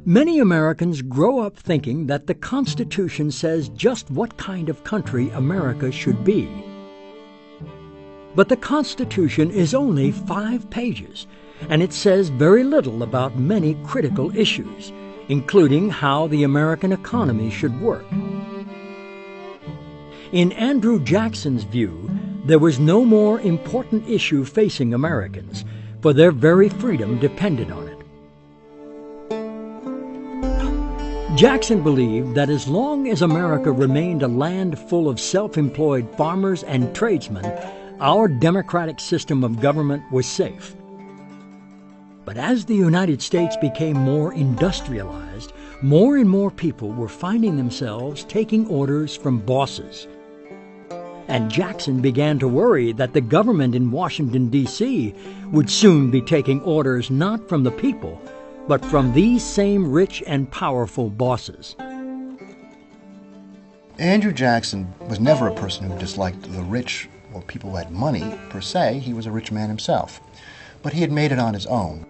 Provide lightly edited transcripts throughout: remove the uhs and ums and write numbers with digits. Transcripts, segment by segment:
Many Americans grow up thinking that the Constitution says just what kind of country America should be. But the Constitution is only 5 pages, and it says very little about many critical issues, including how the American economy should work. In Andrew Jackson's view, there was no more important issue facing Americans, for their very freedom depended on it. Jackson believed that as long as America remained a land full of self-employed farmers and tradesmen, our democratic system of government was safe. But as the United States became more industrialized, more and more people were finding themselves taking orders from bosses. And Jackson began to worry that the government in Washington, D.C. would soon be taking orders not from the people, but from these same rich and powerful bosses. Andrew Jackson was never a person who disliked the rich or people who had money, per se. He was a rich man himself. But he had made it on his own.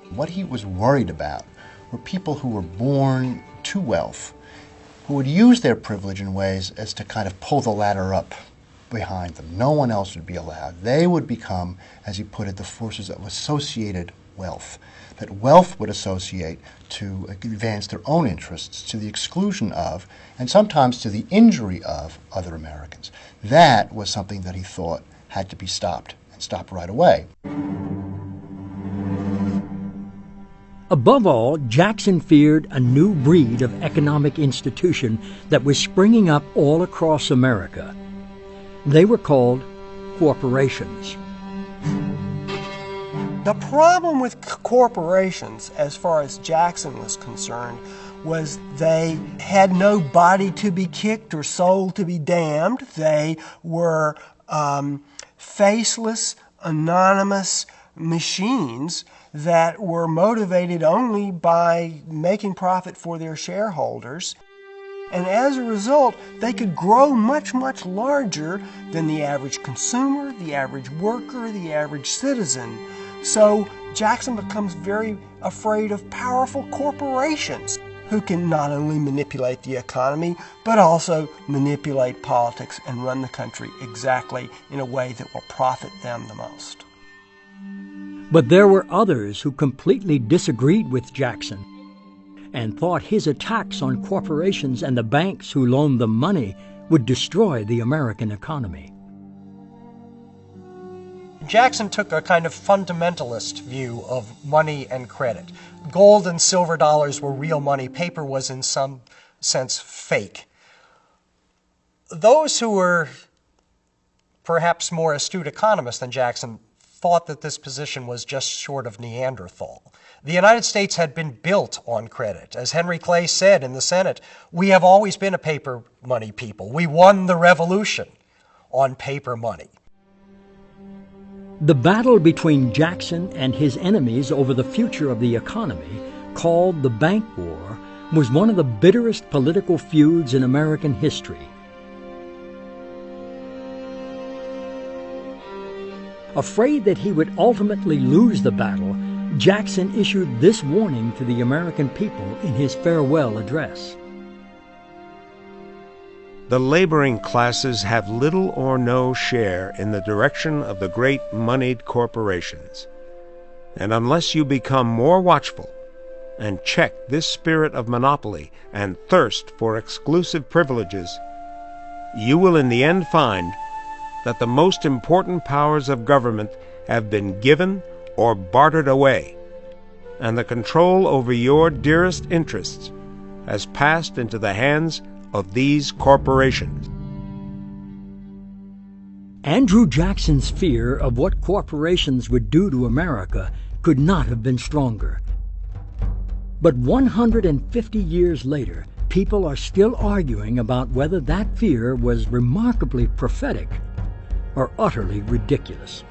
What he was worried about were people who were born to wealth, who would use their privilege in ways as to kind of pull the ladder up behind them. No one else would be allowed. They would become, as he put it, the forces of associated wealth. That wealth would associate to advance their own interests to the exclusion of, and sometimes to the injury of, other Americans. That was something that he thought had to be stopped, and stopped right away. Above all, Jackson feared a new breed of economic institution that was springing up all across America. They were called corporations. The problem with corporations, as far as Jackson was concerned, was they had no body to be kicked or soul to be damned. They were faceless, anonymous machines that were motivated only by making profit for their shareholders. And as a result, they could grow much, much larger than the average consumer, the average worker, the average citizen. So Jackson becomes very afraid of powerful corporations who can not only manipulate the economy, but also manipulate politics and run the country exactly in a way that will profit them the most. But there were others who completely disagreed with Jackson and thought his attacks on corporations and the banks who loaned them money would destroy the American economy. Jackson took a kind of fundamentalist view of money and credit. Gold and silver dollars were real money. Paper was in some sense fake. Those who were perhaps more astute economists than Jackson thought that this position was just short of Neanderthal. The United States had been built on credit. As Henry Clay said in the Senate, we have always been a paper money people. We won the revolution on paper money. The battle between Jackson and his enemies over the future of the economy, called the Bank War, was one of the bitterest political feuds in American history. Afraid that he would ultimately lose the battle, Jackson issued this warning to the American people in his farewell address. The laboring classes have little or no share in the direction of the great moneyed corporations. And unless you become more watchful and check this spirit of monopoly and thirst for exclusive privileges, you will in the end find that the most important powers of government have been given or bartered away, and the control over your dearest interests has passed into the hands of these corporations. Andrew Jackson's fear of what corporations would do to America could not have been stronger. But 150 years later, people are still arguing about whether that fear was remarkably prophetic or utterly ridiculous.